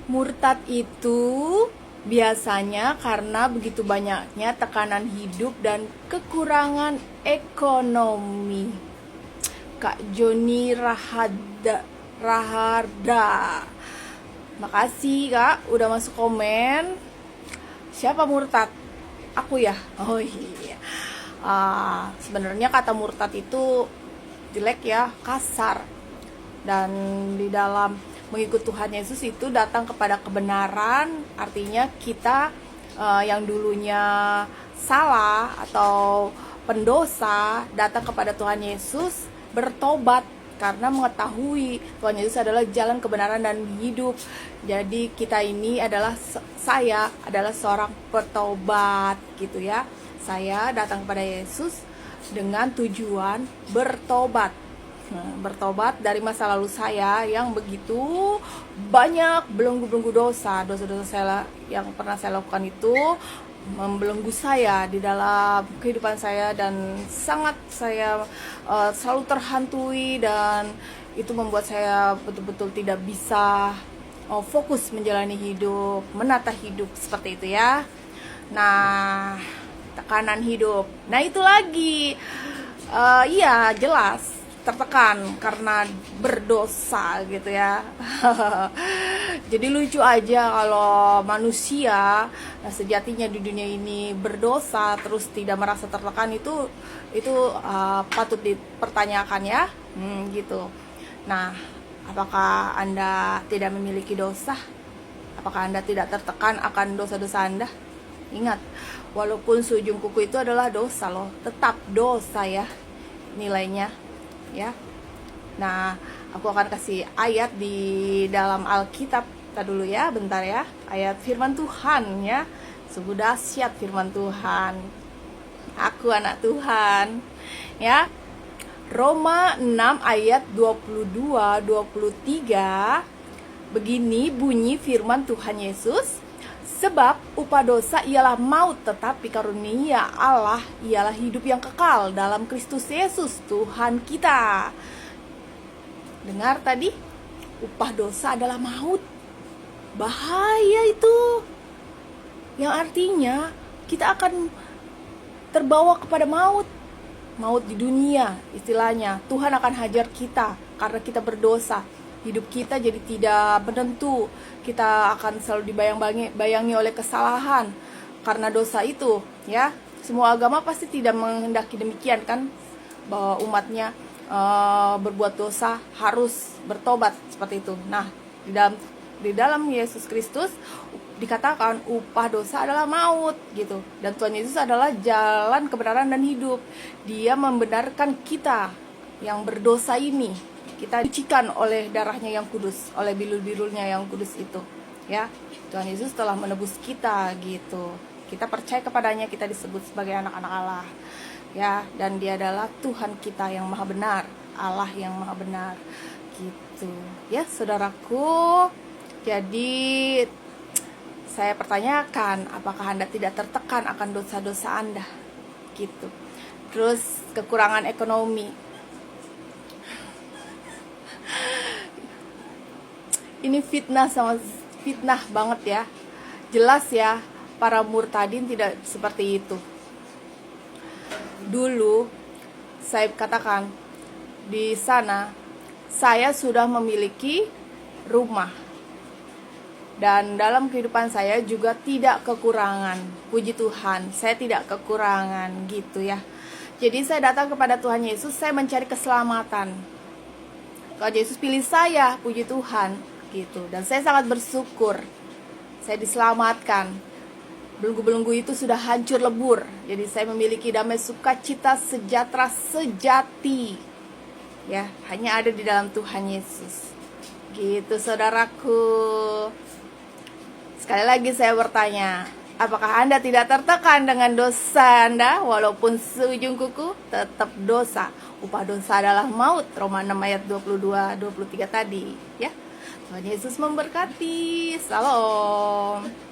Murtad itu biasanya karena begitu banyaknya tekanan hidup dan kekurangan ekonomi. Kak Joni Raharda. Makasih Kak udah masuk komen. Siapa murtad? Aku ya. Oh iya. Sebenarnya kata murtad itu jelek ya, kasar. Dan di dalam mengikut Tuhan Yesus itu datang kepada kebenaran, artinya kita yang dulunya salah atau pendosa datang kepada Tuhan Yesus, bertobat karena mengetahui Tuhan Yesus adalah jalan kebenaran dan hidup. Jadi kita ini adalah, saya adalah seorang bertobat gitu ya. Saya datang kepada Yesus dengan tujuan bertobat. Bertobat dari masa lalu saya yang begitu banyak belenggu-belenggu dosa-dosa saya yang pernah saya lakukan itu membelenggu saya di dalam kehidupan saya, dan sangat saya selalu terhantui, dan itu membuat saya betul-betul tidak bisa fokus menjalani hidup, menata hidup seperti itu ya. Nah, tekanan hidup. Nah, itu lagi. Iya, jelas tertekan karena berdosa gitu ya. Jadi lucu aja kalau manusia sejatinya di dunia ini berdosa terus tidak merasa tertekan, itu patut dipertanyakan ya. Gitu. Nah, apakah Anda tidak memiliki dosa? Apakah Anda tidak tertekan akan dosa-dosa Anda? Ingat, walaupun seujung kuku itu adalah dosa loh, tetap dosa ya nilainya ya. Nah, aku akan kasih ayat di dalam Alkitab. Kita dulu ya, bentar ya. Ayat firman Tuhan ya. Sungguh dahsyat firman Tuhan. Aku anak Tuhan ya. Roma 6 ayat 22-23. Begini bunyi firman Tuhan Yesus. Sebab upah dosa ialah maut, tetapi karunia Allah ialah hidup yang kekal dalam Kristus Yesus Tuhan kita. Dengar tadi, upah dosa adalah maut. Bahaya itu. Yang artinya kita akan terbawa kepada maut. Maut di dunia istilahnya. Tuhan akan hajar kita karena kita berdosa. Hidup kita jadi tidak menentu. Kita akan selalu dibayangi oleh kesalahan karena dosa itu ya. Semua agama pasti tidak menghendaki demikian kan, bahwa umatnya berbuat dosa harus bertobat seperti itu. Nah, di dalam Yesus Kristus dikatakan upah dosa adalah maut gitu. Dan Tuhan Yesus adalah jalan kebenaran dan hidup. Dia membenarkan kita yang berdosa ini. Kita disucikan oleh darahnya yang kudus, oleh bilul-bilulnya yang kudus itu ya. Tuhan Yesus telah menebus kita gitu. Kita percaya kepadanya, kita disebut sebagai anak-anak Allah ya. Dan dia adalah Tuhan kita yang maha benar, Allah yang maha benar gitu ya saudaraku. Jadi saya pertanyakan, apakah Anda tidak tertekan akan dosa-dosa Anda gitu. Terus kekurangan ekonomi. Ini fitnah banget ya. Jelas ya, para murtadin tidak seperti itu. Dulu saya katakan, di sana saya sudah memiliki rumah. Dan dalam kehidupan saya juga tidak kekurangan. Puji Tuhan, saya tidak kekurangan gitu ya. Jadi saya datang kepada Tuhan Yesus, saya mencari keselamatan. Kalau Yesus pilih saya, puji Tuhan gitu. Dan saya sangat bersyukur saya diselamatkan. Belenggu-belenggu itu sudah hancur lebur. Jadi saya memiliki damai, sukacita, sejahtera sejati ya, hanya ada di dalam Tuhan Yesus gitu saudaraku. Sekali lagi saya bertanya, apakah Anda tidak tertekan dengan dosa Anda? Walaupun seujung kuku, tetap dosa. Upah dosa adalah maut. Roma 6 ayat 22-23 tadi ya. Tuhan Yesus memberkati. Salam.